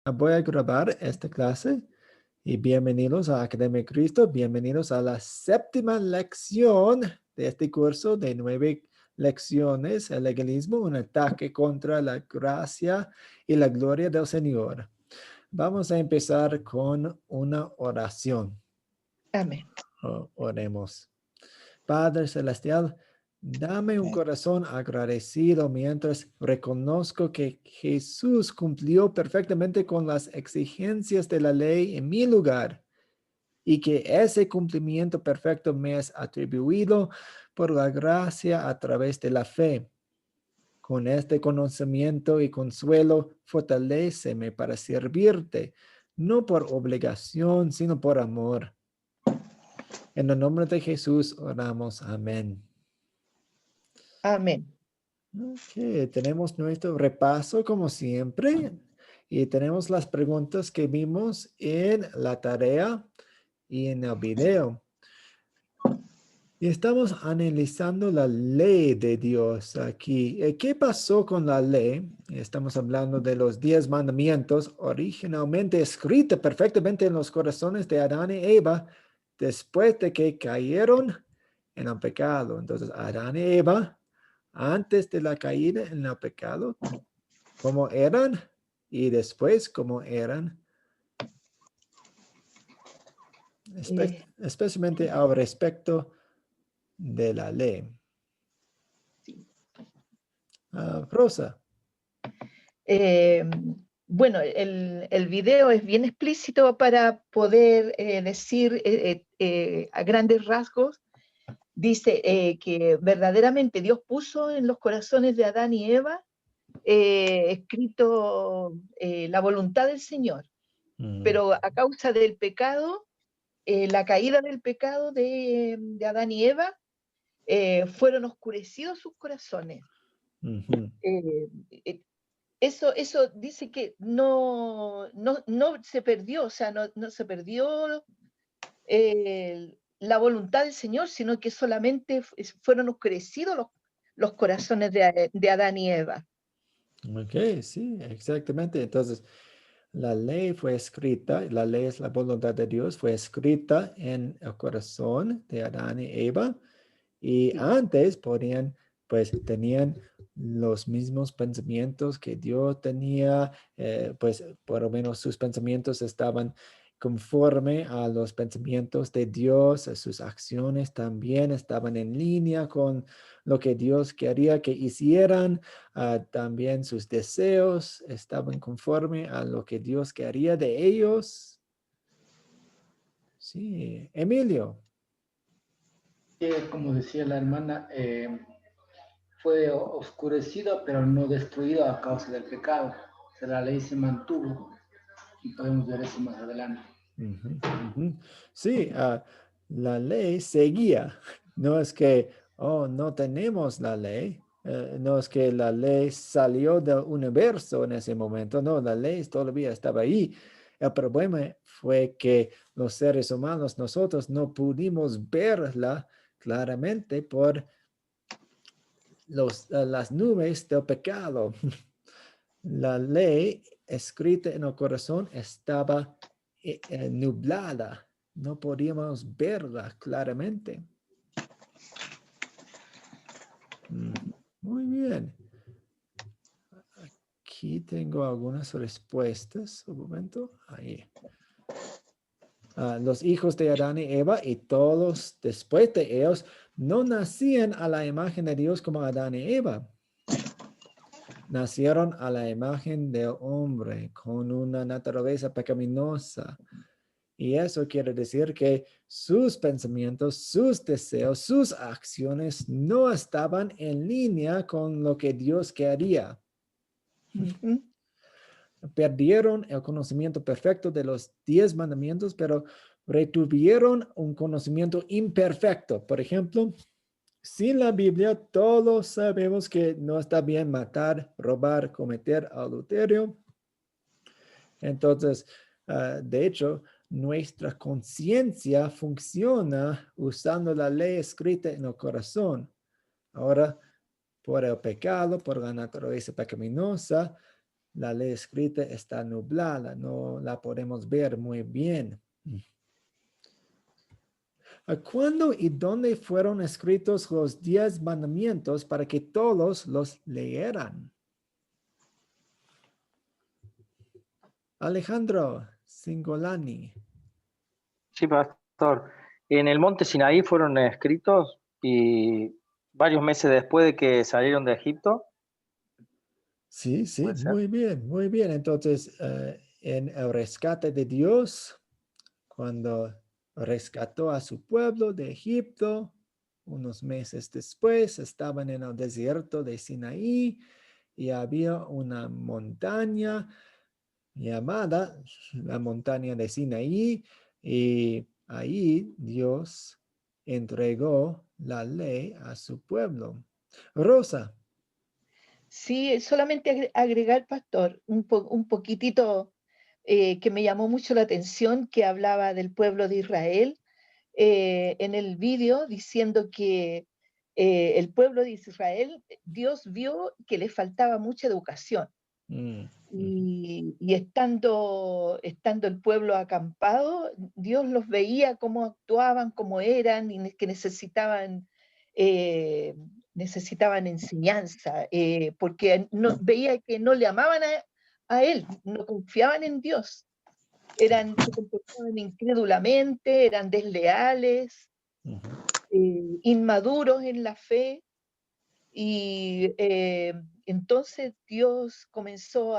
Voy a grabar esta clase y bienvenidos a Academia Cristo, bienvenidos a la séptima lección de este curso de 9 lecciones, el legalismo, un ataque contra la gracia y la gloria del Señor. Vamos a empezar con una oración. Amén. Oremos. Padre Celestial, dame un corazón agradecido mientras reconozco que Jesús cumplió perfectamente con las exigencias de la ley en mi lugar y que ese cumplimiento perfecto me es atribuido por la gracia a través de la fe. Con este conocimiento y consuelo, fortaléceme para servirte, no por obligación, sino por amor. En el nombre de Jesús oramos. Amén. Amén. Ok, tenemos nuestro repaso como siempre y tenemos las preguntas que vimos en la tarea y en el video. Y estamos analizando la ley de Dios aquí. ¿Qué pasó con la ley? Estamos hablando de los 10 mandamientos originalmente escritos perfectamente en los corazones de Adán y Eva después de que cayeron en el pecado. Entonces, Adán y Eva, antes de la caída en el pecado, ¿cómo eran? Y después, ¿cómo eran? Especialmente al respecto de la ley. Sí. Rosa. Bueno, el video es bien explícito para poder decir a grandes rasgos. Dice que verdaderamente Dios puso en los corazones de Adán y Eva escrito la voluntad del Señor, pero a causa del pecado, la caída del pecado de Adán y Eva, fueron oscurecidos sus corazones. Eso dice que no se perdió, o sea, no se perdió la voluntad del Señor, sino que solamente fueron oscurecidos los corazones de Adán y Eva. Ok, sí, exactamente. Entonces, la ley fue escrita, la ley es la voluntad de Dios, fue escrita en el corazón de Adán y Eva. Y Sí. antes pues tenían los mismos pensamientos que Dios tenía, pues por lo menos sus pensamientos estaban conforme a los pensamientos de Dios, sus acciones también estaban en línea con lo que Dios quería que hicieran, también sus deseos estaban conforme a lo que Dios quería de ellos. Sí, Emilio. Como decía la hermana, fue oscurecido, pero no destruido a causa del pecado. O sea, la ley se mantuvo y podemos ver eso más adelante. Sí, la ley seguía. No es que, oh, no tenemos la ley. No es que la ley salió del universo en ese momento. No, la ley todavía estaba ahí. El problema fue que los seres humanos, nosotros no pudimos verla claramente por las nubes del pecado. La ley escrita en el corazón estaba nublada. No podíamos verla claramente. Muy bien. Aquí tengo algunas respuestas. Un momento. Ahí. Los hijos de Adán y Eva y todos después de ellos no nacían a la imagen de Dios como Adán y Eva. Nacieron a la imagen del hombre con una naturaleza pecaminosa. Y eso quiere decir que sus pensamientos, sus deseos, sus acciones no estaban en línea con lo que Dios quería. Perdieron el conocimiento perfecto de los 10 mandamientos, pero retuvieron un conocimiento imperfecto. Por ejemplo, sin la Biblia, todos sabemos que no está bien matar, robar, cometer adulterio. Entonces, de hecho, nuestra conciencia funciona usando la ley escrita en el corazón. Ahora, por el pecado, por la naturaleza pecaminosa, la ley escrita está nublada, no la podemos ver muy bien. ¿Cuándo y dónde fueron escritos los 10 mandamientos para que todos los leyeran? Alejandro Singolani. Sí, pastor. En el monte Sinaí fueron escritos y varios meses después de que salieron de Egipto. Sí, sí, ¿Puede ser? muy bien, muy bien. Entonces, en el rescate de Dios, cuando rescató a su pueblo de Egipto, unos meses después estaban en el desierto de Sinaí y había una montaña llamada la montaña de Sinaí, y ahí Dios entregó la ley a su pueblo. Rosa. Sí, solamente agregar, pastor, un poquitito que me llamó mucho la atención, que hablaba del pueblo de Israel en el vídeo, diciendo que el pueblo de Israel, Dios vio que le faltaba mucha educación. Y estando el pueblo acampado, Dios los veía cómo actuaban, cómo eran, y que necesitaban enseñanza, porque veía que no le amaban a Él, no confiaban en Dios. Se comportaban incrédulamente, eran desleales, inmaduros en la fe. Y entonces Dios comenzó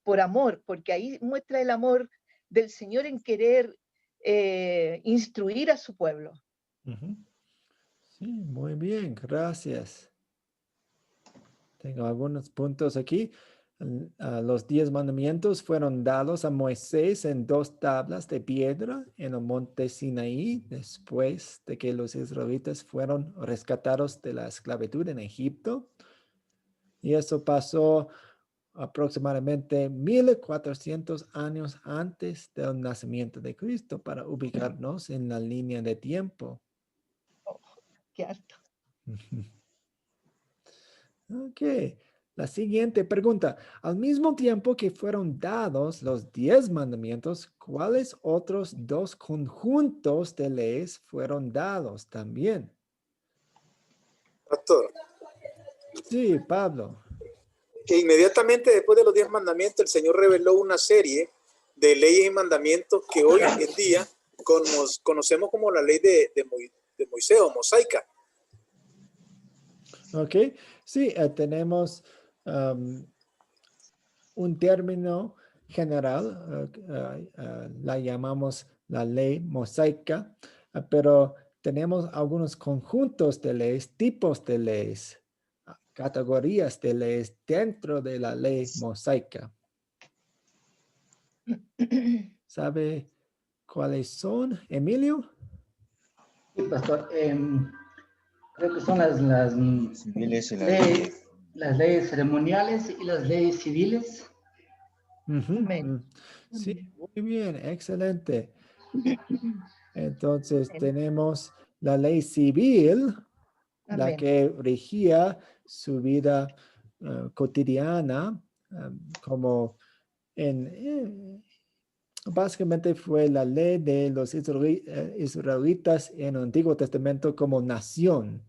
por amor, porque ahí muestra el amor del Señor en querer instruir a su pueblo. Sí, muy bien, gracias. Tengo algunos puntos aquí. Los 10 mandamientos fueron dados a Moisés en 2 tablas de piedra en el monte Sinaí, después de que los israelitas fueron rescatados de la esclavitud en Egipto. Y eso pasó aproximadamente 1400 años antes del nacimiento de Cristo, para ubicarnos en la línea de tiempo. Oh, qué harto. Ok, la siguiente pregunta. Al mismo tiempo que fueron dados los 10 mandamientos, ¿cuáles otros 2 conjuntos de leyes fueron dados también? Pastor, Sí, Pablo. que inmediatamente después de los 10 mandamientos, el Señor reveló una serie de leyes y mandamientos que hoy en día conocemos como la ley de Moisés o mosaica. Ok, sí, tenemos un término general, la llamamos la ley mosaica, pero tenemos algunos conjuntos de leyes, tipos de leyes, categorías de leyes dentro de la ley mosaica. ¿Sabe cuáles son, Emilio? Sí, pastor. Creo que son las Civiles y las leyes ceremoniales y las leyes civiles. Amén. Sí, muy bien, excelente. Entonces tenemos la ley civil, la Amén. que regía su vida cotidiana, como básicamente fue la ley de los israelitas en el Antiguo Testamento como nación.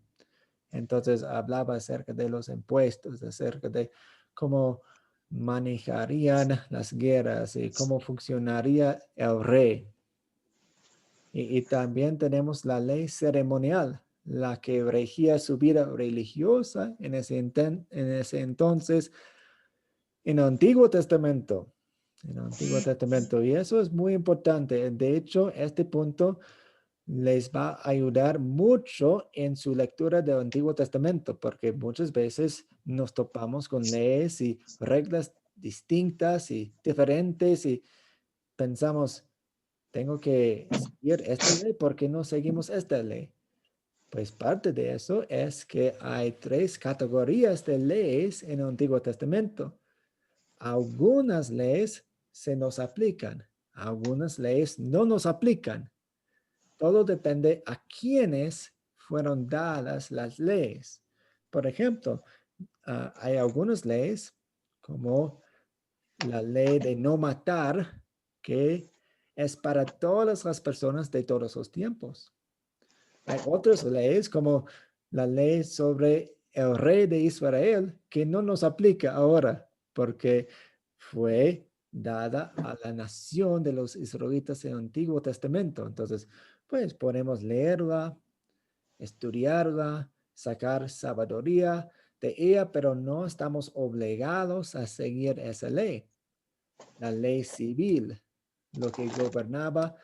Entonces hablaba acerca de los impuestos, acerca de cómo manejarían las guerras y cómo funcionaría el rey. Y también tenemos la ley ceremonial, la que regía su vida religiosa en ese entonces en el Antiguo Testamento. En el Antiguo Testamento. Y eso es muy importante. De hecho, este punto les va a ayudar mucho en su lectura del Antiguo Testamento, porque muchas veces nos topamos con leyes y reglas distintas y diferentes y pensamos, tengo que seguir esta ley, ¿por qué no seguimos esta ley? Pues parte de eso es que hay 3 categorías de leyes en el Antiguo Testamento. Algunas leyes se nos aplican, algunas leyes no nos aplican. Todo depende a quiénes fueron dadas las leyes. Por ejemplo, hay algunas leyes como la ley de no matar, que es para todas las personas de todos los tiempos. Hay otras leyes como la ley sobre el rey de Israel que no nos aplica ahora porque fue dada a la nación de los israelitas en el Antiguo Testamento. Entonces, pues podemos leerla, estudiarla, sacar sabiduría de ella, pero no estamos obligados a seguir esa ley. La ley civil, lo que gobernaba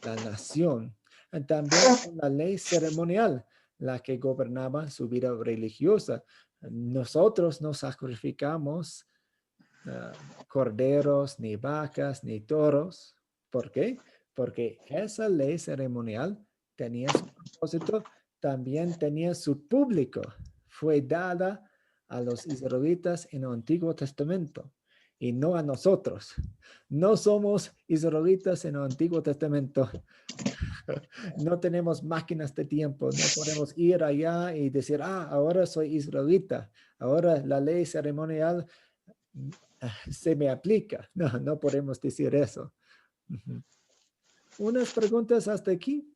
la nación. Y también la ley ceremonial, la que gobernaba su vida religiosa. Nosotros no sacrificamos corderos, ni vacas, ni toros. ¿Por qué? Porque esa ley ceremonial tenía su propósito, también tenía su público. Fue dada a los israelitas en el Antiguo Testamento y no a nosotros. No somos israelitas en el Antiguo Testamento. No tenemos máquinas de tiempo. No podemos ir allá y decir, ahora soy israelita. Ahora la ley ceremonial se me aplica. No, no podemos decir eso. ¿Unas preguntas hasta aquí?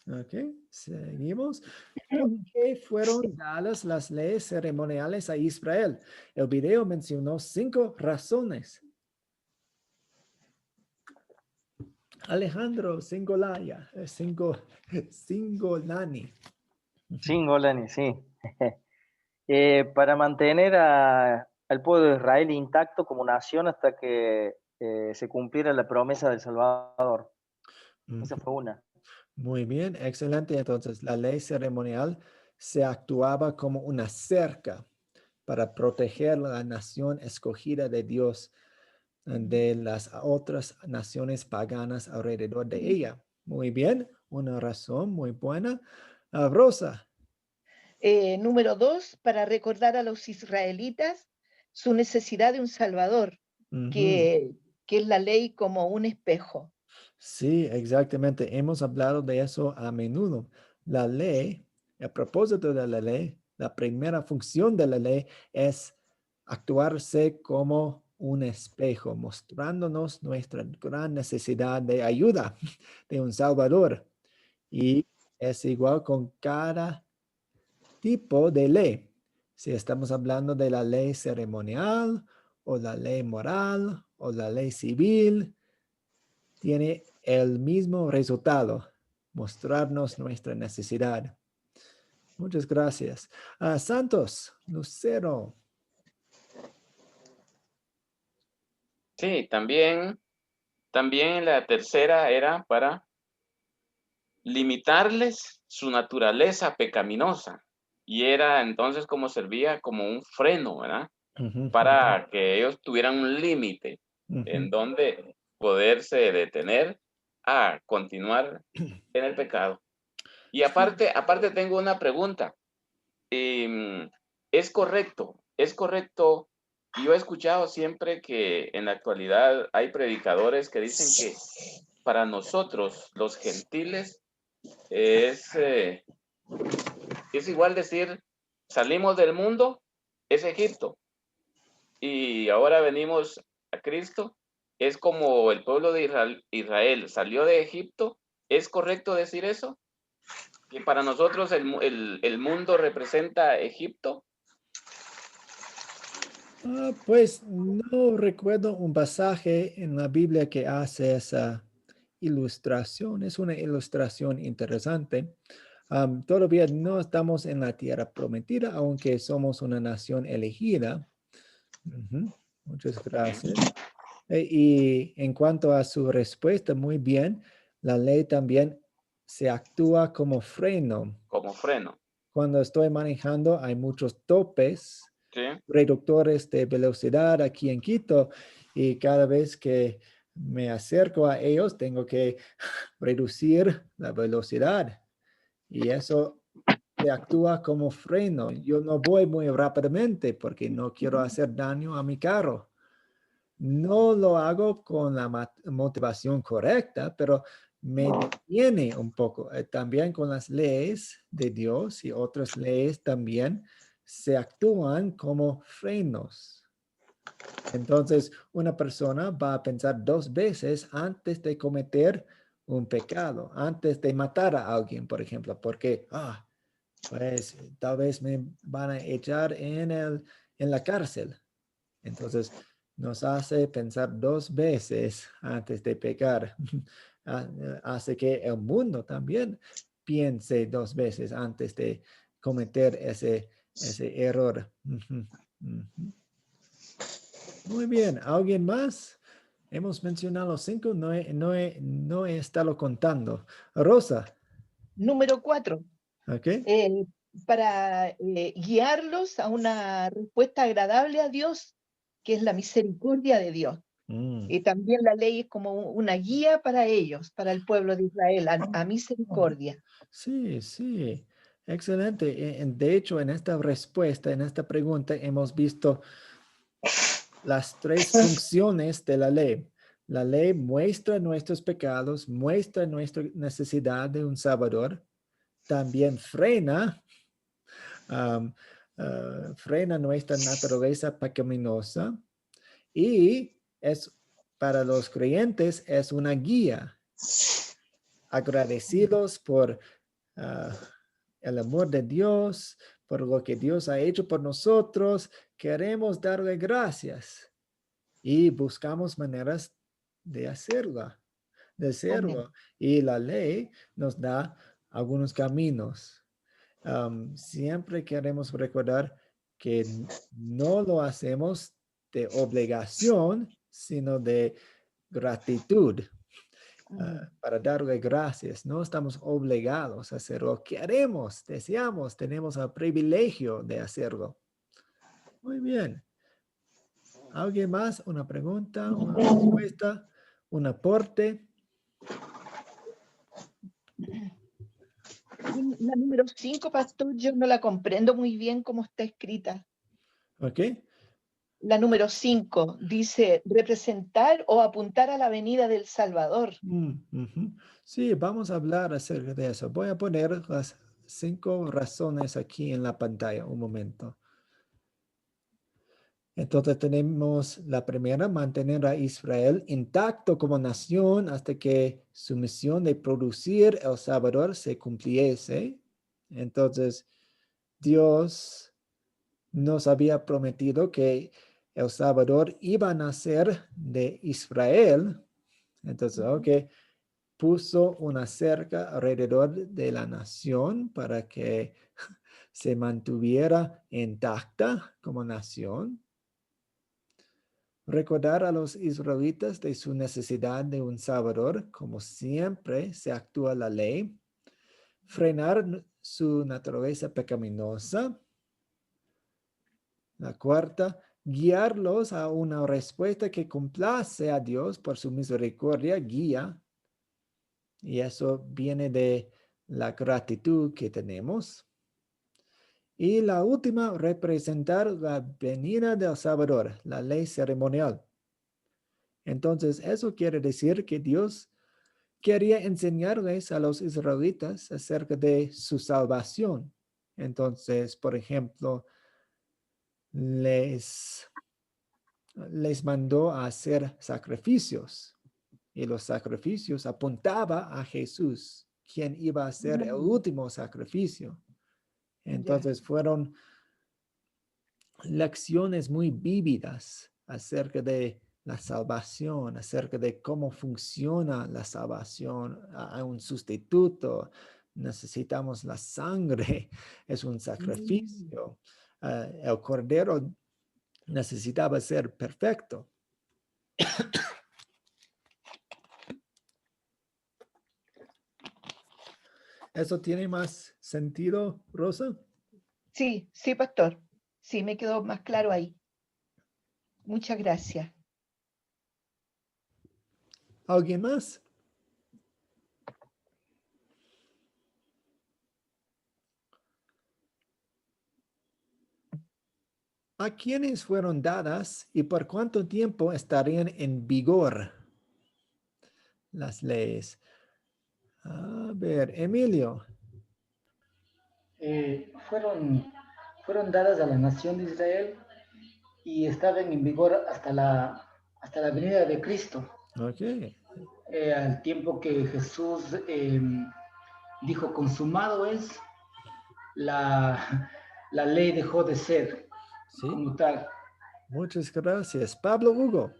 Ok, seguimos. ¿Por qué fueron dadas las leyes ceremoniales a Israel? El video mencionó 5 razones. Alejandro Singolani. Singolani, sí. Para mantener al pueblo de Israel intacto como nación hasta que se cumpliera la promesa del Salvador. Esa fue una. Muy bien, excelente. Entonces, la ley ceremonial se actuaba como una cerca para proteger la nación escogida de Dios de las otras naciones paganas alrededor de ella. Muy bien, una razón muy buena. Rosa. Número 2, para recordar a los israelitas su necesidad de un Salvador, que es la ley como un espejo. Sí, exactamente. Hemos hablado de eso a menudo. La ley, a propósito de la ley, la primera función de la ley es actuarse como un espejo, mostrándonos nuestra gran necesidad de ayuda de un Salvador. Y es igual con cada tipo de ley. Si estamos hablando de la ley ceremonial o la ley moral o la ley civil, tiene el mismo resultado, mostrarnos nuestra necesidad. Muchas gracias. Santos, Lucero. Sí, también la tercera era para limitarles su naturaleza pecaminosa. Y era entonces como servía como un freno, ¿verdad? Para que ellos tuvieran un límite en donde poderse detener a continuar en el pecado. Y aparte tengo una pregunta. ¿Es correcto? Yo he escuchado siempre que en la actualidad hay predicadores que dicen que para nosotros, los gentiles, es igual decir, salimos del mundo, es Egipto, y ahora venimos a Cristo, es como el pueblo de Israel salió de Egipto. ¿Es correcto decir eso? ¿Que para nosotros el mundo representa Egipto? Pues no recuerdo un pasaje en la Biblia que hace esa ilustración. Es una ilustración interesante. Todavía no estamos en la tierra prometida, aunque somos una nación elegida. Muchas gracias. Y en cuanto a su respuesta, muy bien, la ley también se actúa como freno. Como freno. Cuando estoy manejando hay muchos topes, ¿sí? Reductores de velocidad aquí en Quito, y cada vez que me acerco a ellos tengo que reducir la velocidad y eso se actúa como freno. Yo no voy muy rápidamente porque no quiero hacer daño a mi carro. No lo hago con la motivación correcta, pero me detiene un poco. También con las leyes de Dios y otras leyes también se actúan como frenos. Entonces, una persona va a pensar 2 veces antes de cometer un pecado, antes de matar a alguien, por ejemplo, porque, pues tal vez me van a echar en la cárcel. Entonces, nos hace pensar 2 veces antes de pecar. Hace que el mundo también piense 2 veces antes de cometer ese error. Muy bien. ¿Alguien más? Hemos mencionado 5, no he estado contando. Rosa. Número 4. Ok. Para guiarlos a una respuesta agradable a Dios, que es la misericordia de Dios. Y también la ley es como una guía para ellos, para el pueblo de Israel, a misericordia. Sí, sí. Excelente. De hecho, en esta respuesta, en esta pregunta, hemos visto las 3 funciones de la ley. La ley muestra nuestros pecados, muestra nuestra necesidad de un Salvador. También frena nuestra naturaleza pecaminosa y para los creyentes es una guía. Agradecidos por el amor de Dios, por lo que Dios ha hecho por nosotros, queremos darle gracias y buscamos maneras de hacerlo. Y la ley nos da algunos caminos. Siempre queremos recordar que no lo hacemos de obligación, sino de gratitud. Para darle gracias. No estamos obligados a hacerlo. Queremos, deseamos, tenemos el privilegio de hacerlo. Muy bien. ¿Alguien más? ¿Una pregunta? ¿Una respuesta? ¿Un aporte? La número 5, pastor, yo no la comprendo muy bien cómo está escrita. ¿Ok? La número 5 dice representar o apuntar a la venida del Salvador. Sí, vamos a hablar acerca de eso. Voy a poner las 5 razones aquí en la pantalla. Un momento. Entonces tenemos la primera, mantener a Israel intacto como nación hasta que su misión de producir el Salvador se cumpliese. Entonces, Dios nos había prometido que el Salvador iba a nacer de Israel. Entonces, puso una cerca alrededor de la nación para que se mantuviera intacta como nación. Recordar a los israelitas de su necesidad de un Salvador, como siempre se actúa la ley. Frenar su naturaleza pecaminosa. La cuarta, guiarlos a una respuesta que complace a Dios por su misericordia, guía. Y eso viene de la gratitud que tenemos. Y la última, representar la venida del Salvador, la ley ceremonial. Entonces, eso quiere decir que Dios quería enseñarles a los israelitas acerca de su salvación. Entonces, por ejemplo, les mandó a hacer sacrificios y los sacrificios apuntaba a Jesús, quien iba a ser el último sacrificio. Entonces fueron lecciones muy vívidas acerca de la salvación, acerca de cómo funciona la salvación. Hay un sustituto, necesitamos la sangre, es un sacrificio. El cordero necesitaba ser perfecto. ¿Eso tiene más sentido, Rosa? Sí, sí, pastor. Sí, me quedó más claro ahí. Muchas gracias. ¿Alguien más? ¿A quiénes fueron dadas y por cuánto tiempo estarían en vigor las leyes? A ver, Emilio. Fueron dadas a la nación de Israel y estaban en vigor hasta la venida de Cristo. Ok. Al tiempo que Jesús dijo, consumado es, la ley dejó de ser Sí. como tal. Muchas gracias. Pablo Hugo.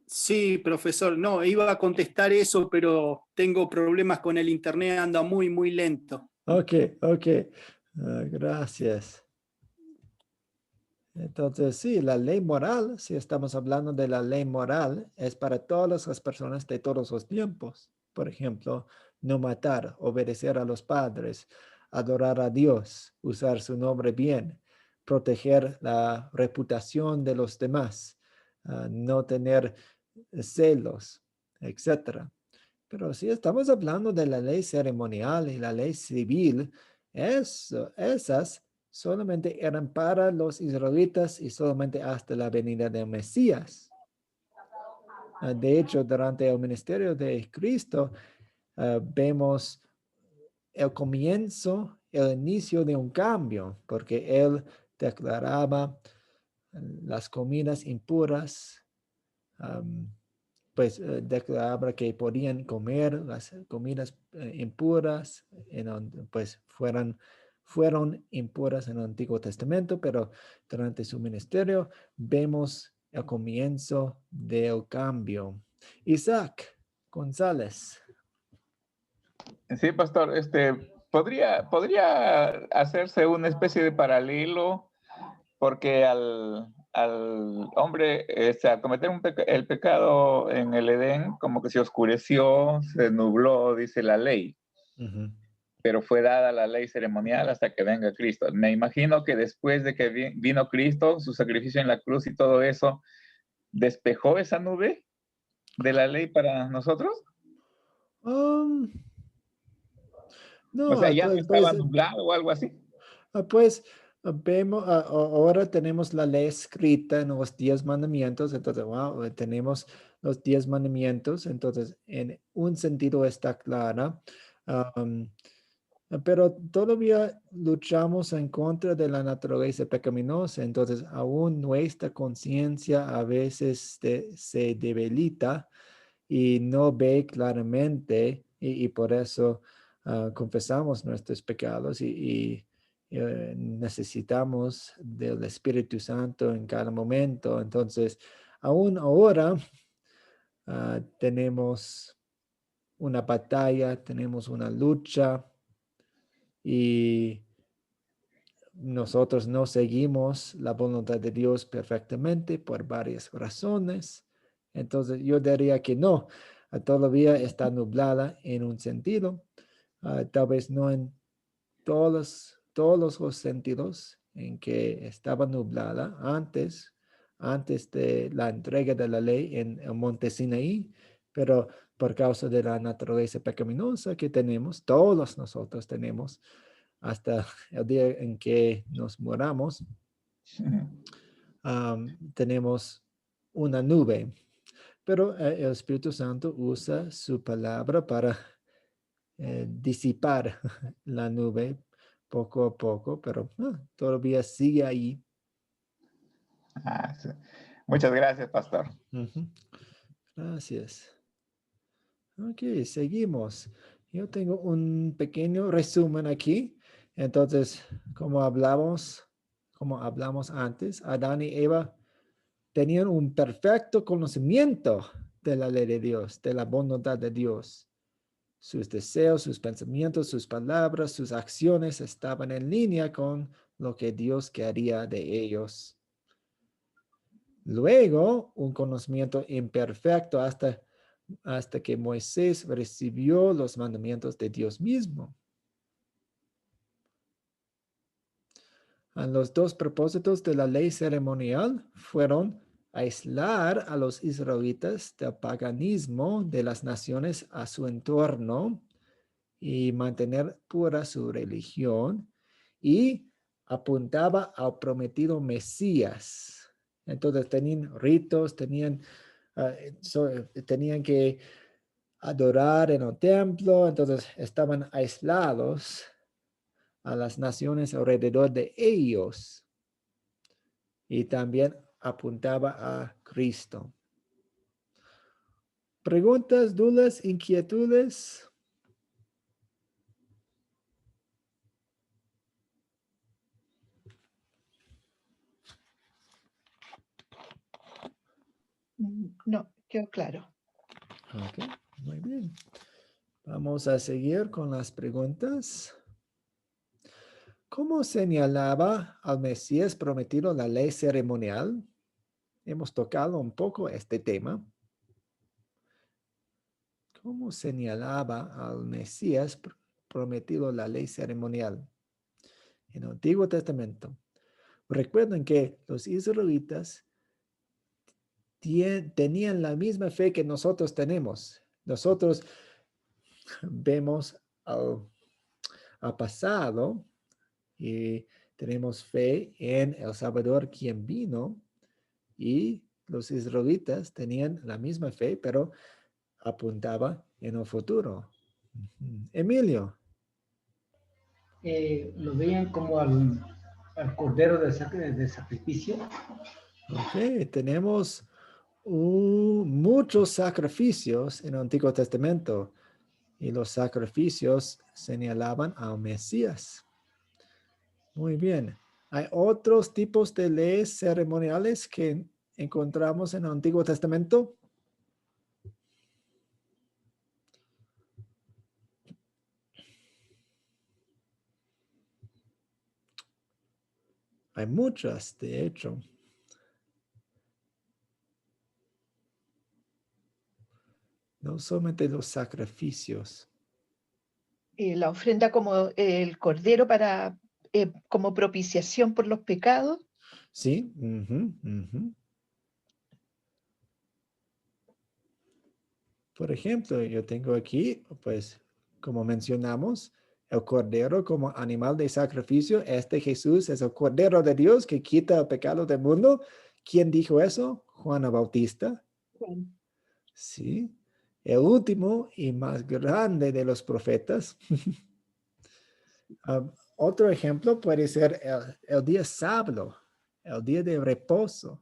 Sí, profesor. No, iba a contestar eso, pero tengo problemas con el internet, anda muy, muy lento. Ok. Gracias. Entonces, sí, la ley moral, si estamos hablando de la ley moral, es para todas las personas de todos los tiempos. Por ejemplo, no matar, obedecer a los padres, adorar a Dios, usar su nombre bien, proteger la reputación de los demás, no tener celos, etcétera. Pero si estamos hablando de la ley ceremonial y la ley civil, esas solamente eran para los israelitas y solamente hasta la venida del Mesías. De hecho, durante el ministerio de Cristo, vemos el comienzo, el inicio de un cambio, porque Él declaraba las comidas impuras, pues declaraba que podían comer las comidas impuras, pues fueron impuras en el Antiguo Testamento, pero durante su ministerio vemos el comienzo del cambio. Isaac González. Sí, pastor, podría hacerse una especie de paralelo, porque al hombre al cometer el pecado en el Edén, como que se oscureció, se nubló, dice la ley. Uh-huh. Pero fue dada la ley ceremonial hasta que venga Cristo. Me imagino que después de que vino Cristo, su sacrificio en la cruz y todo eso, ¿despejó esa nube de la ley para nosotros? No, O sea, ya no estaba pues, nublado o algo así. pues vemos, ahora tenemos la ley escrita en los 10 mandamientos, entonces, wow, tenemos los 10 mandamientos, entonces en un sentido está clara, pero todavía luchamos en contra de la naturaleza pecaminosa, entonces aún nuestra conciencia a veces se debilita y no ve claramente y por eso confesamos nuestros pecados y necesitamos del Espíritu Santo en cada momento. Entonces, aún ahora tenemos una batalla, tenemos una lucha y nosotros no seguimos la voluntad de Dios perfectamente por varias razones. Entonces, yo diría que no, todavía está nublada en un sentido, tal vez no en todos los sentidos en que estaba nublada antes de la entrega de la ley en el monte Sinaí, pero por causa de la naturaleza pecaminosa que tenemos, todos nosotros tenemos, hasta el día en que nos moramos, tenemos una nube. Pero el Espíritu Santo usa su palabra para disipar la nube poco a poco, pero todavía sigue ahí. Sí. Muchas gracias, pastor. Gracias. Ok, seguimos. Yo tengo un pequeño resumen aquí. Entonces, como hablamos antes, Adán y Eva tenían un perfecto conocimiento de la ley de Dios, de la voluntad de Dios. Sus deseos, sus pensamientos, sus palabras, sus acciones estaban en línea con lo que Dios quería de ellos. Luego, un conocimiento imperfecto hasta que Moisés recibió los mandamientos de Dios mismo. Los dos propósitos de la ley ceremonial fueron aislar a los israelitas del paganismo de las naciones a su entorno y mantener pura su religión, y apuntaba al prometido Mesías. Entonces tenían ritos, tenían que adorar en el templo, entonces estaban aislados a las naciones alrededor de ellos. Y también apuntaba a Cristo. ¿Preguntas, dudas, inquietudes? No, quedó claro. Ok, muy bien. Vamos a seguir con las preguntas. ¿Cómo señalaba al Mesías prometido la ley ceremonial? Hemos tocado un poco este tema. ¿Cómo señalaba al Mesías prometido la ley ceremonial en el Antiguo Testamento? Recuerden que los israelitas tenían la misma fe que nosotros tenemos. Nosotros vemos al pasado y tenemos fe en el Salvador quien vino, y los israelitas tenían la misma fe, pero apuntaba en el futuro. Emilio. Lo veían como al cordero de sacrificio. Ok, tenemos muchos sacrificios en el Antiguo Testamento, y los sacrificios señalaban al Mesías. Muy bien. ¿Hay otros tipos de leyes ceremoniales que encontramos en el Antiguo Testamento? Hay muchas, de hecho. No solamente los sacrificios. La ofrenda como el cordero para como propiciación por los pecados. Sí. Por ejemplo, yo tengo aquí, pues, como mencionamos, el cordero como animal de sacrificio. Este Jesús es el cordero de Dios que quita el pecado del mundo. ¿Quién dijo eso? Juan el Bautista. Juan. Sí. El último y más grande de los profetas. Otro ejemplo puede ser el día sábado, el día de reposo.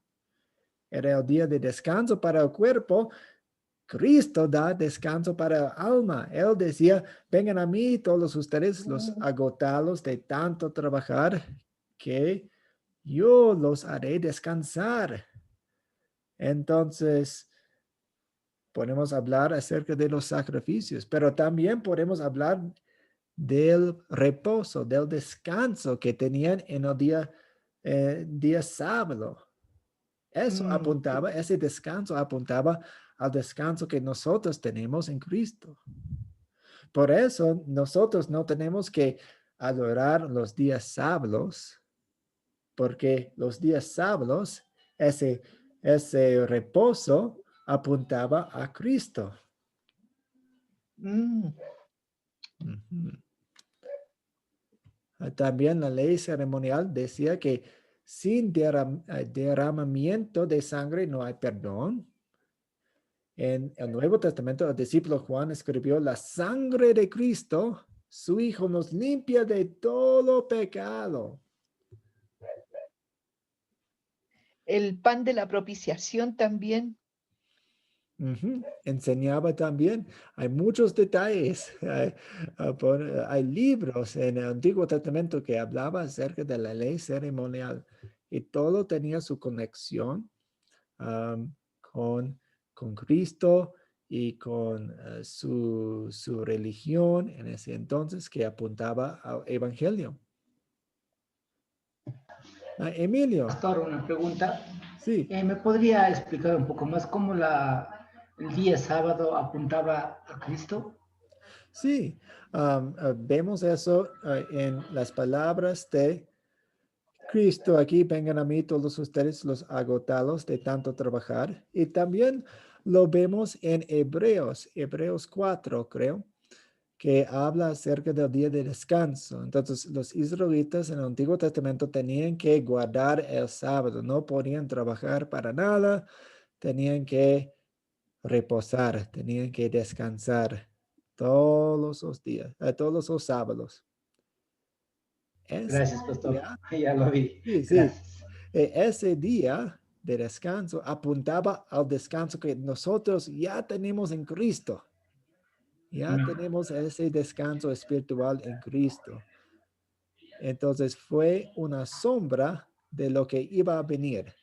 Era el día de descanso para el cuerpo. Cristo da descanso para el alma. Él decía, vengan a mí todos ustedes los agotados de tanto trabajar, que yo los haré descansar. Entonces, podemos hablar acerca de los sacrificios, pero también podemos hablar del reposo, del descanso que tenían en el día sábado. Eso apuntaba, ese descanso apuntaba al descanso que nosotros tenemos en Cristo. Por eso nosotros no tenemos que adorar los días sábados, porque los días sábados, ese reposo apuntaba a Cristo. También la ley ceremonial decía que sin derramamiento de sangre no hay perdón. En el Nuevo Testamento, el discípulo Juan escribió: la sangre de Cristo, su Hijo, nos limpia de todo pecado. El pan de la propiciación también. Enseñaba también. Hay muchos detalles. Hay libros en el Antiguo Testamento que hablaba acerca de la ley ceremonial, y todo tenía su conexión con Cristo y con su religión en ese entonces, que apuntaba al evangelio. Emilio. Pastor, una pregunta. Sí. ¿Me podría explicar un poco más cómo el día sábado apuntaba a Cristo? Sí, vemos eso en las palabras de Cristo aquí: vengan a mí todos ustedes los agotados de tanto trabajar. Y también lo vemos en Hebreos 4, creo, que habla acerca del día de descanso. Entonces, los israelitas en el Antiguo Testamento tenían que guardar el sábado, no podían trabajar para nada, tenían que reposar, tenían que descansar todos los días, todos los sábados. Gracias, pastor. Día, Ya lo vi. sí, sí. Gracias. Ese día de descanso apuntaba al descanso que nosotros ya tenemos en Cristo. Ya tenemos ese descanso espiritual en Cristo. Entonces fue una sombra de lo que iba a venir.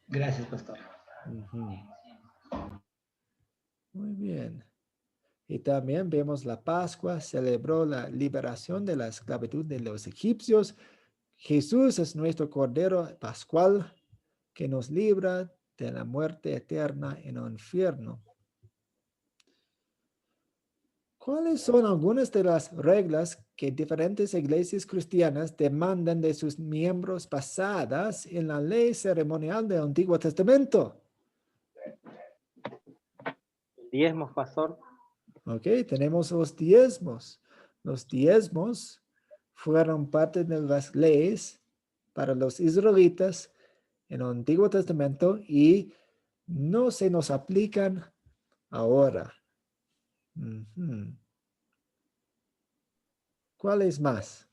Gracias, pastor. Muy bien. Y también vemos la Pascua, celebró la liberación de la esclavitud de los egipcios. Jesús es nuestro Cordero Pascual que nos libra de la muerte eterna en el infierno. ¿Cuáles son algunas de las reglas que diferentes iglesias cristianas demandan de sus miembros basadas en la ley ceremonial del Antiguo Testamento? Diezmos, pastor. Ok, tenemos los diezmos. Los diezmos fueron parte de las leyes para los israelitas en el Antiguo Testamento y no se nos aplican ahora. ¿Cuál es más?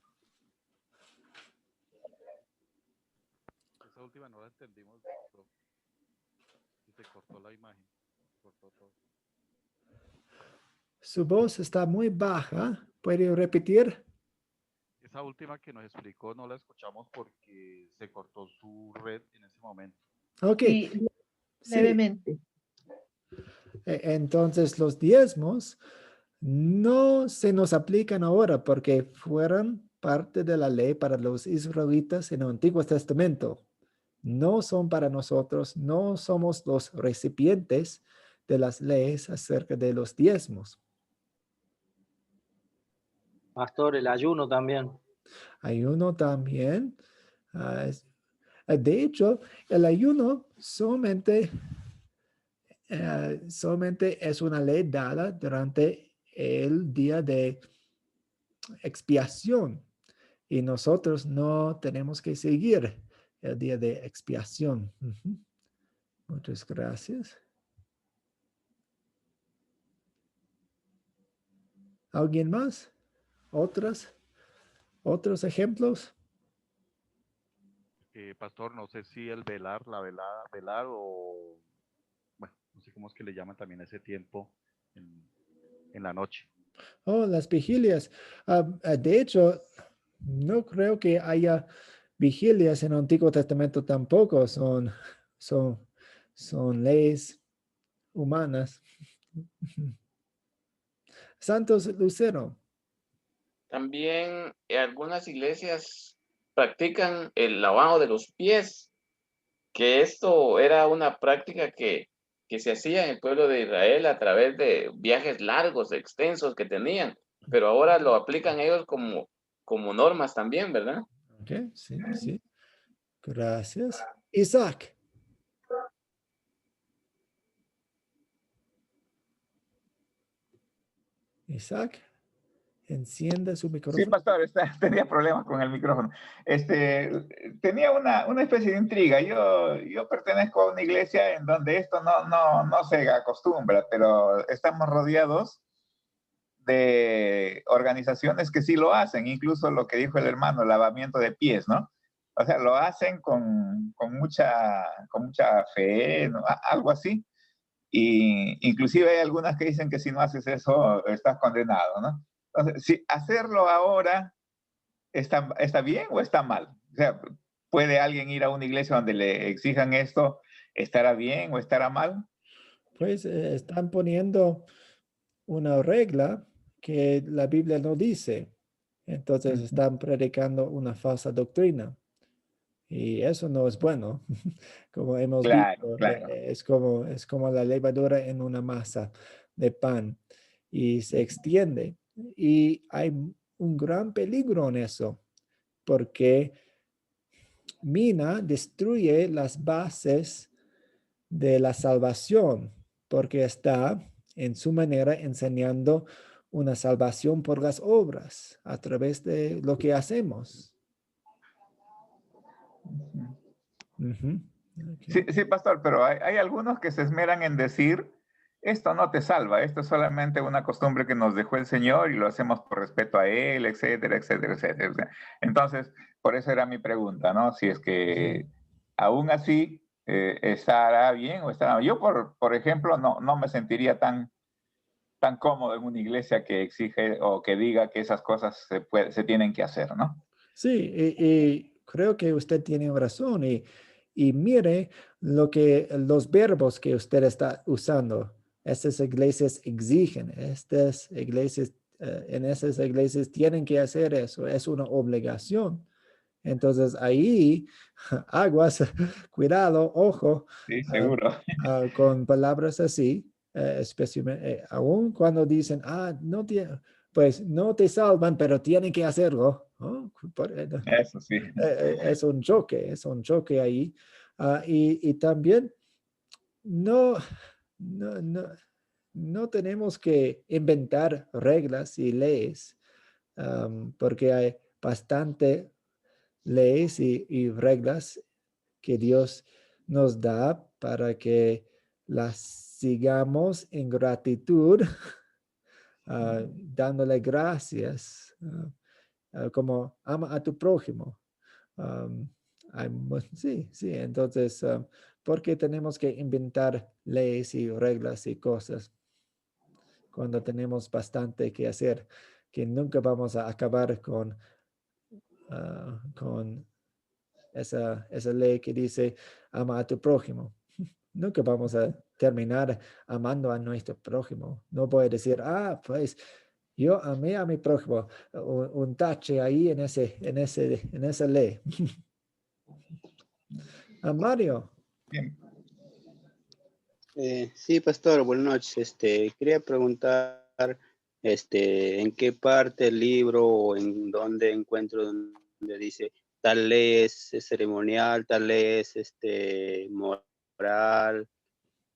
Esa última no la entendimos. Se cortó la imagen. Cortó todo. Su voz está muy baja. ¿Puede repetir? Esa última que nos explicó no la escuchamos porque se cortó su red en ese momento. Ok. Sí, levemente. Entonces los diezmos no se nos aplican ahora porque fueron parte de la ley para los israelitas en el Antiguo Testamento. No son para nosotros, no somos los recipientes de las leyes acerca de los diezmos. Pastor, el ayuno también. Ayuno también. De hecho, el ayuno solamente es una ley dada durante el día de expiación y nosotros no tenemos que seguir el día de expiación. Muchas gracias. ¿Alguien más? ¿Otros ejemplos? Pastor, no sé si el velar, la velada, velar o, bueno, no sé cómo es que le llaman también ese tiempo en la noche. Oh, las vigilias. De hecho, no creo que haya vigilias en el Antiguo Testamento tampoco. Son leyes humanas. Santos Lucero. También algunas iglesias practican el lavado de los pies, que esto era una práctica que se hacía en el pueblo de Israel a través de viajes largos, extensos que tenían, pero ahora lo aplican ellos como normas también, ¿verdad? Ok, sí. Gracias. Isaac. Isaac, encienda su micrófono. Sí, pastor, tenía problemas con el micrófono. Tenía una especie de intriga. Yo pertenezco a una iglesia en donde esto no se acostumbra, pero estamos rodeados de organizaciones que sí lo hacen, incluso lo que dijo el hermano, lavamiento de pies, ¿no? O sea, lo hacen con mucha fe, ¿no? Algo así. Y inclusive hay algunas que dicen que si no haces eso, estás condenado, ¿no? Entonces, si hacerlo ahora está bien o está mal. O sea, ¿puede alguien ir a una iglesia donde le exijan esto? ¿Estará bien o estará mal? Pues están poniendo una regla que la Biblia no dice. Entonces están predicando una falsa doctrina. Y eso no es bueno. Como hemos visto, Claro. es como la levadura en una masa de pan y se extiende. Y hay un gran peligro en eso, porque destruye las bases de la salvación, porque está en su manera enseñando una salvación por las obras a través de lo que hacemos. Sí, sí, pastor, pero hay algunos que se esmeran en decir, esto no te salva, esto es solamente una costumbre que nos dejó el Señor y lo hacemos por respeto a Él, etcétera, etcétera, etcétera. Entonces, por eso era mi pregunta, ¿no? Si es que aún así estará bien o estará mal. Yo, por ejemplo, no me sentiría tan cómodo en una iglesia que exige o que diga que esas cosas se tienen que hacer, ¿no? Sí, y creo que usted tiene razón. Y mire los verbos que usted está usando. Estas iglesias exigen, estas iglesias, en esas iglesias tienen que hacer eso, es una obligación. Entonces ahí, aguas, cuidado, ojo, Sí, seguro. con palabras así, especialmente, aún cuando dicen, pues no te salvan, pero tienen que hacerlo. ¿No? Eso sí. Es un choque ahí. Y también no, no tenemos que inventar reglas y leyes, porque hay bastante leyes y reglas que Dios nos da para que las sigamos en gratitud, dándole gracias, como ama a tu prójimo. Sí, entonces, ¿por qué tenemos que inventar leyes y reglas y cosas cuando tenemos bastante que hacer, que nunca vamos a acabar con esa ley que dice ama a tu prójimo? Nunca vamos a terminar amando a nuestro prójimo. No voy a decir, pues yo amé a mi prójimo, un tache ahí en esa ley. Mario. Bien. Sí, pastor, buenas noches. Quería preguntar, ¿en qué parte del libro o en dónde encuentro donde dice tal ley es ceremonial, tal ley es moral,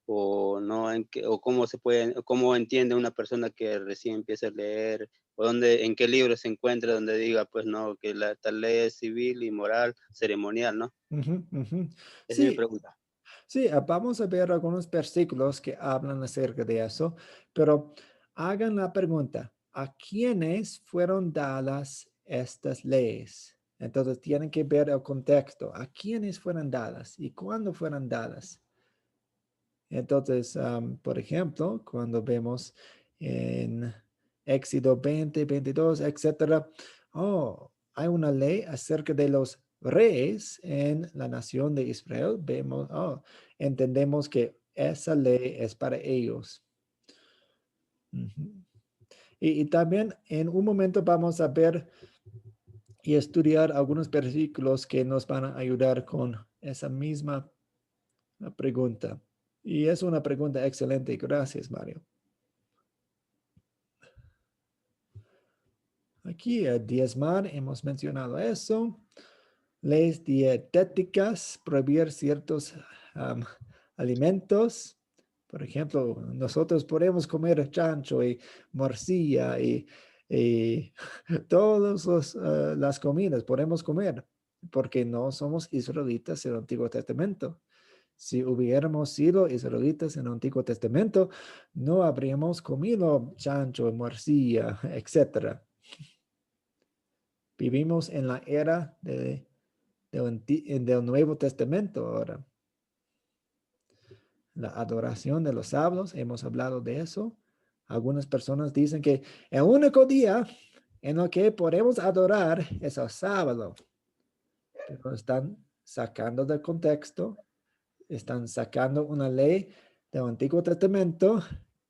o no, o cómo entiende una persona que recién empieza a leer, o en qué libro se encuentra donde diga, pues no, que tal ley es civil y moral, ceremonial, ¿no? Esa es mi Sí, pregunta. sí, vamos a ver algunos versículos que hablan acerca de eso, pero hagan la pregunta, ¿a quiénes fueron dadas estas leyes? Entonces tienen que ver el contexto, ¿a quiénes fueron dadas y cuándo fueron dadas? Entonces, por ejemplo, cuando vemos en Éxodo 20, 22, etcétera, hay una ley acerca de los reyes en la nación de Israel. Entendemos que esa ley es para ellos. Y también en un momento vamos a ver y estudiar algunos versículos que nos van a ayudar con esa misma pregunta. Y es una pregunta excelente. Gracias, Mario. Aquí, diezmar, hemos mencionado eso. Leyes dietéticas, prohibir ciertos alimentos. Por ejemplo, nosotros podemos comer chancho y morcilla y todas las comidas podemos comer porque no somos israelitas en el Antiguo Testamento. Si hubiéramos sido israelitas en el Antiguo Testamento, no habríamos comido chancho, morcilla, etc. Vivimos en la era del Nuevo Testamento ahora. La adoración de los sábados, hemos hablado de eso. Algunas personas dicen que el único día en el que podemos adorar es el sábado. Pero están sacando del contexto, están sacando una ley del Antiguo Testamento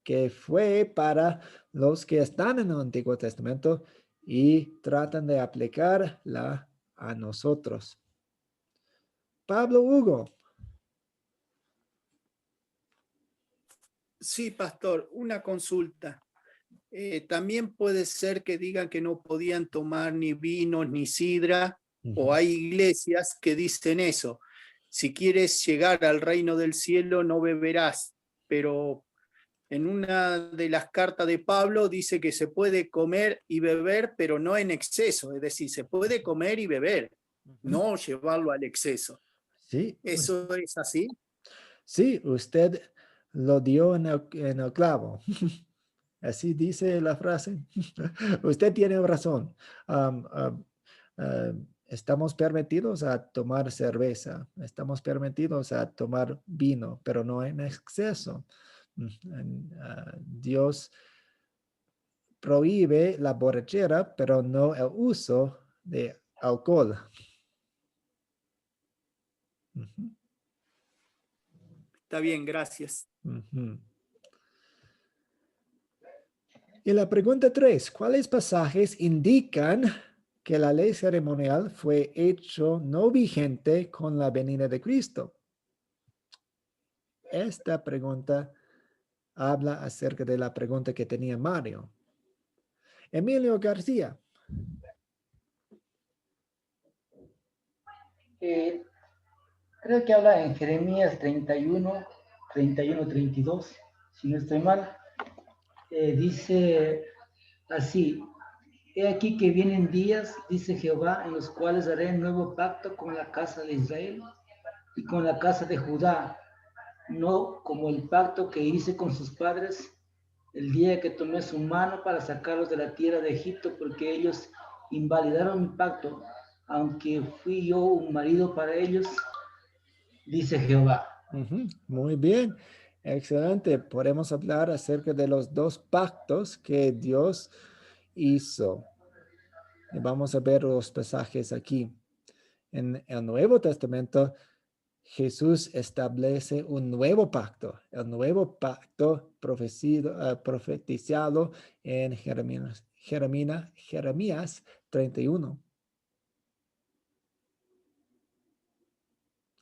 que fue para los que están en el Antiguo Testamento y tratan de aplicarla a nosotros. Pablo Hugo. Sí, pastor, una consulta. También puede ser que digan que no podían tomar ni vino ni sidra, o hay iglesias que dicen eso. Si quieres llegar al reino del cielo, no beberás, pero En una de las cartas de Pablo dice que se puede comer y beber, pero no en exceso. Es decir, se puede comer y beber, no llevarlo al exceso. Sí, ¿Eso es así? sí, usted lo dio en el clavo. Así dice la frase. Usted tiene razón. Estamos permitidos a tomar cerveza, estamos permitidos a tomar vino, pero no en exceso. Dios prohíbe la borrachera, pero no el uso de alcohol. Está bien, gracias. Y la pregunta 3, ¿cuáles pasajes indican que la ley ceremonial fue hecho no vigente con la venida de Cristo? Esta pregunta habla acerca de la pregunta que tenía Mario. Emilio García. Creo que habla en Jeremías 31, 32, si no estoy mal. Dice así: he aquí que vienen días, dice Jehová, en los cuales haré un nuevo pacto con la casa de Israel y con la casa de Judá, no como el pacto que hice con sus padres el día que tomé su mano para sacarlos de la tierra de Egipto, porque ellos invalidaron mi pacto, aunque fui yo un marido para ellos, dice Jehová. Muy bien, excelente. Podemos hablar acerca de los dos pactos que Dios hizo. Y vamos a ver los pasajes aquí. En el Nuevo Testamento, Jesús establece un nuevo pacto, el nuevo pacto profetizado en Jeremías 31.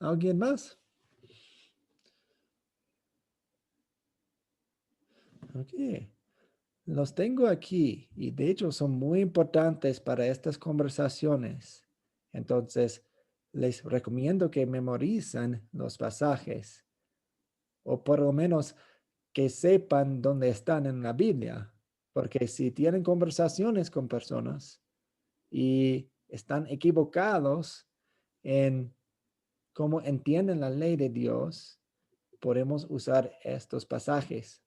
¿Alguien más? Ok. Los tengo aquí y de hecho son muy importantes para estas conversaciones. Entonces, les recomiendo que memoricen los pasajes o por lo menos que sepan dónde están en la Biblia. Porque si tienen conversaciones con personas y están equivocados en cómo entienden la ley de Dios, podemos usar estos pasajes.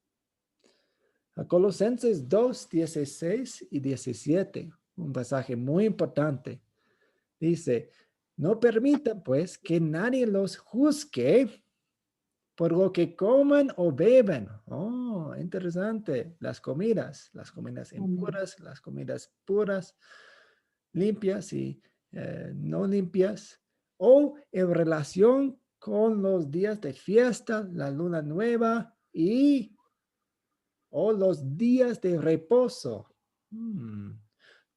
A Colosenses 2, 16 y 17, un pasaje muy importante. Dice, no permitan pues que nadie los juzgue por lo que coman o beben. Oh, interesante. Las comidas impuras, las comidas puras, limpias y no limpias, o en relación con los días de fiesta, la luna nueva o los días de reposo.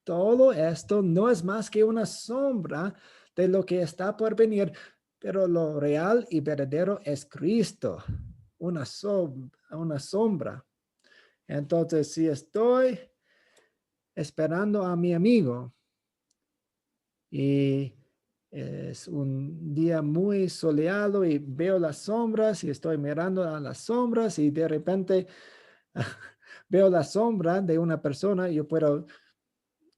Todo esto no es más que una sombra de lo que está por venir, pero lo real y verdadero es Cristo, una sombra. Entonces, si estoy esperando a mi amigo y es un día muy soleado y veo las sombras y estoy mirando a las sombras y de repente veo la sombra de una persona, yo puedo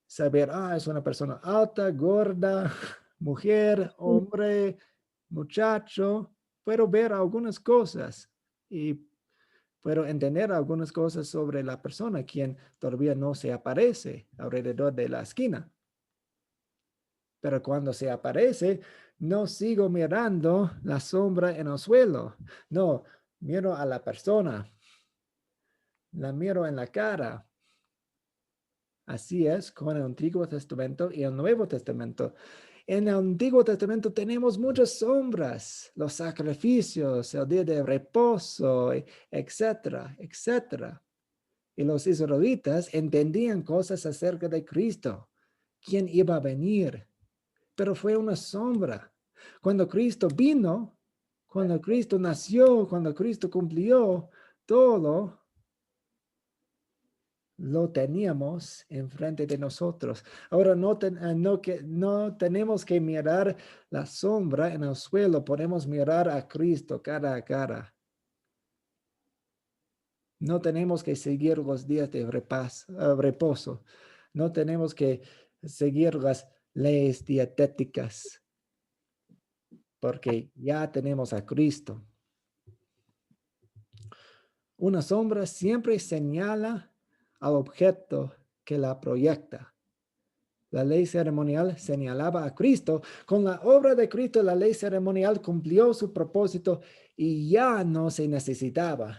saber, es una persona alta, gorda, mujer, hombre, muchacho. Puedo ver algunas cosas y puedo entender algunas cosas sobre la persona quien todavía no se aparece alrededor de la esquina. Pero cuando se aparece, no sigo mirando la sombra en el suelo. No, miro a la persona. La miro en la cara. Así es con el Antiguo Testamento y el Nuevo Testamento. En el Antiguo Testamento tenemos muchas sombras, los sacrificios, el día de reposo, etcétera, etcétera. Y los israelitas entendían cosas acerca de Cristo, quién iba a venir, pero fue una sombra. Cuando Cristo vino, cuando Cristo nació, cuando Cristo cumplió todo, lo teníamos enfrente de nosotros. Ahora no tenemos que mirar la sombra en el suelo, podemos mirar a Cristo cara a cara. No tenemos que seguir los días de reposo. No tenemos que seguir las leyes dietéticas, porque ya tenemos a Cristo. Una sombra siempre señala al objeto que la proyecta. La ley ceremonial señalaba a Cristo. Con la obra de Cristo, la ley ceremonial cumplió su propósito y ya no se necesitaba.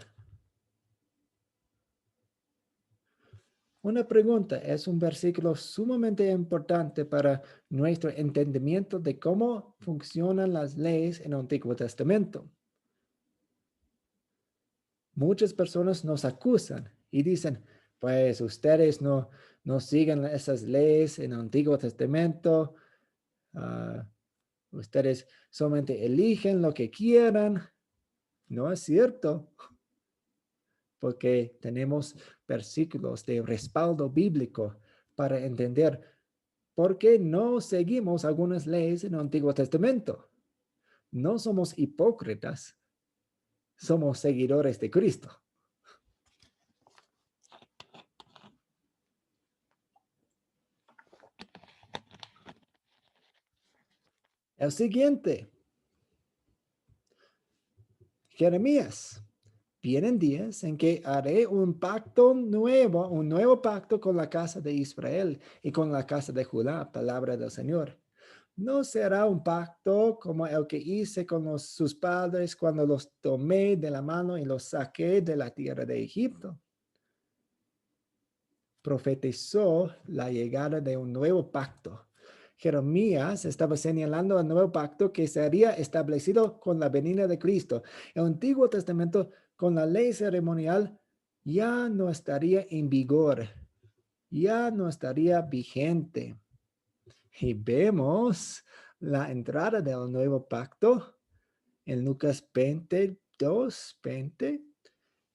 Una pregunta, es un versículo sumamente importante para nuestro entendimiento de cómo funcionan las leyes en el Antiguo Testamento. Muchas personas nos acusan y dicen, pues ustedes no siguen esas leyes en el Antiguo Testamento. Ustedes solamente eligen lo que quieran. No es cierto, porque tenemos versículos de respaldo bíblico para entender por qué no seguimos algunas leyes en el Antiguo Testamento. No somos hipócritas, somos seguidores de Cristo. El siguiente. Jeremías. Vienen días en que haré un nuevo pacto con la casa de Israel y con la casa de Judá, palabra del Señor. No será un pacto como el que hice con sus padres cuando los tomé de la mano y los saqué de la tierra de Egipto. Profetizó la llegada de un nuevo pacto. Jeremías estaba señalando el nuevo pacto que sería establecido con la venida de Cristo. El Antiguo Testamento, con la ley ceremonial, ya no estaría en vigor, ya no estaría vigente. Y vemos la entrada del nuevo pacto en Lucas 22:20,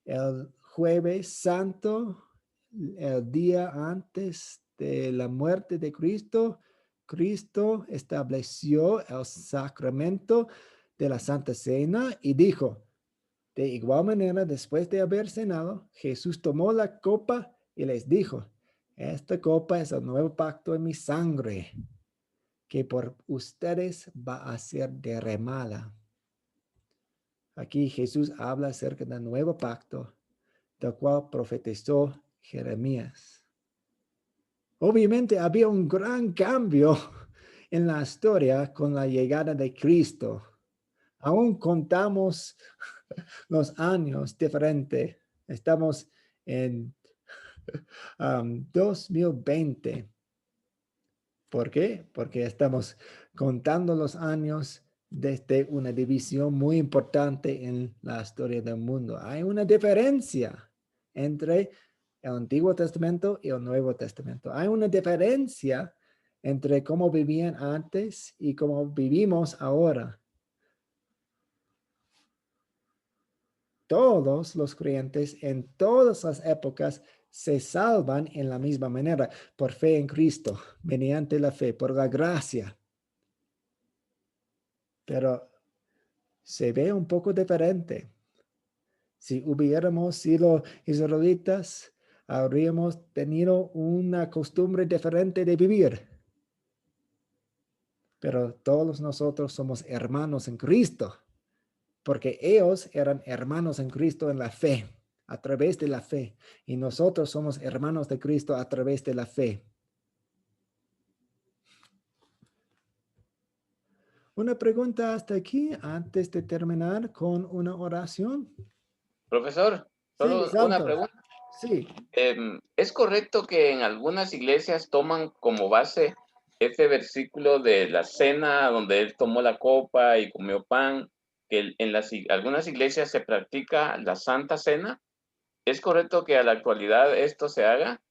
el jueves santo, el día antes de la muerte de Cristo. Cristo estableció el sacramento de la Santa Cena y dijo, de igual manera, después de haber cenado, Jesús tomó la copa y les dijo, esta copa es el nuevo pacto en mi sangre, que por ustedes va a ser derramada. Aquí Jesús habla acerca del nuevo pacto, del cual profetizó Jeremías. Obviamente había un gran cambio en la historia con la llegada de Cristo. Aún contamos los años diferentes. Estamos en 2020. ¿Por qué? Porque estamos contando los años desde una división muy importante en la historia del mundo. Hay una diferencia entre el Antiguo Testamento y el Nuevo Testamento. Hay una diferencia entre cómo vivían antes y cómo vivimos ahora. Todos los creyentes en todas las épocas se salvan en la misma manera, por fe en Cristo, mediante la fe, por la gracia. Pero se ve un poco diferente. Si hubiéramos sido israelitas, habríamos tenido una costumbre diferente de vivir. Pero todos nosotros somos hermanos en Cristo, porque ellos eran hermanos en Cristo en la fe, a través de la fe, y nosotros somos hermanos de Cristo a través de la fe. Una pregunta hasta aquí, antes de terminar con una oración. Profesor, solo Sí, una Santo. pregunta. Sí. ¿Es correcto que en algunas iglesias toman como base este versículo de la cena donde él tomó la copa y comió pan, que en algunas iglesias se practica la Santa Cena? ¿Es correcto que a la actualidad esto se haga?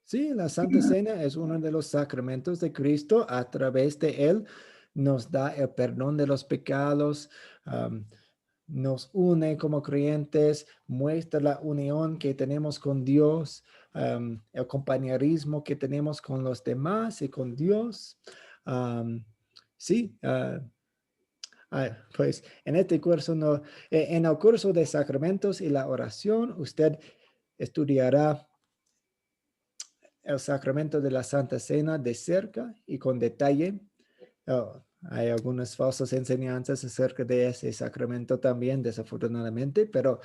Sí, la Santa Cena es uno de los sacramentos de Cristo. A través de él nos da el perdón de los pecados, nos une como creyentes, muestra la unión que tenemos con Dios, el compañerismo que tenemos con los demás y con Dios. Sí, Pues en este curso, en el curso de sacramentos y la oración, usted estudiará el sacramento de la Santa Cena de cerca y con detalle. Hay algunas falsas enseñanzas acerca de ese sacramento también, desafortunadamente, pero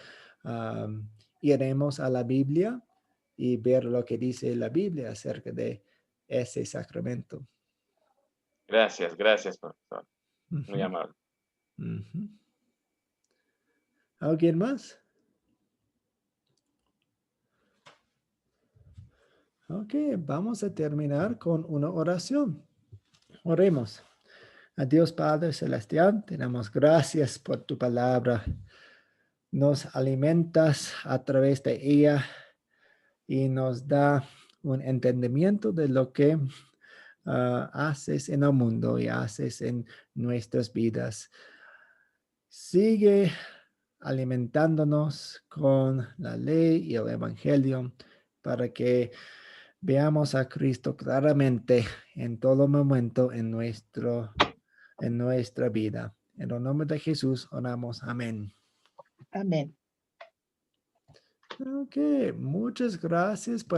iremos a la Biblia y ver lo que dice la Biblia acerca de ese sacramento. Gracias, profesor. Muy amable. ¿Alguien más? Ok, vamos a terminar con una oración. Oremos. A Dios Padre Celestial, te damos gracias por tu palabra. Nos alimentas a través de ella y nos da un entendimiento de lo que haces en el mundo y haces en nuestras vidas. Sigue alimentándonos con la ley y el evangelio para que veamos a Cristo claramente en todo momento en nuestra vida. En el nombre de Jesús oramos. Amén. Amén. Ok, muchas gracias por